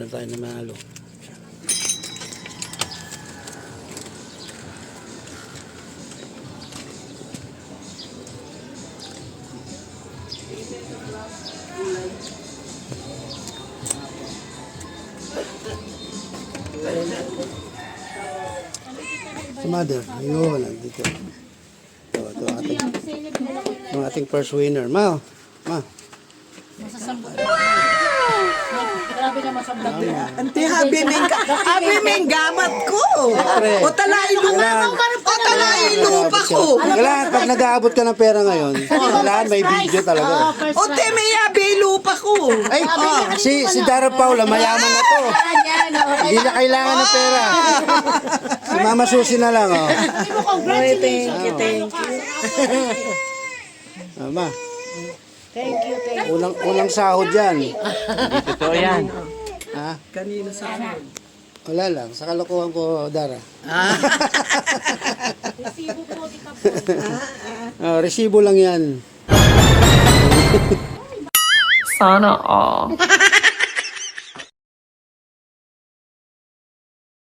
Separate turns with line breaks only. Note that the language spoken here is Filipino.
wala tayo namalo. Si Mother, ayun, nandito. Ito ang ating first winner. Ma.
Grabe naman sa vlog nila.
Ante, habi ming gamat ko. O talain lupa ko.
Kailangan, pag nag-aabot ka ng pera ngayon, kailangan may video talaga.
O te, may habi lupa ko.
Ay, si Dara Paula, mayaman na to. Hindi na kailangan ng pera. Si Mama Susi na lang, oh.
Congratulations.
Thank you.
Mama,
Thank you.
unang sahod yan.
Totoo yan.
Ha?
Kanino sa akin?
Wala lang, sa kalokohan ko, Dara.
Resibo po, di ka po.
Resibo lang yan.
Sana all.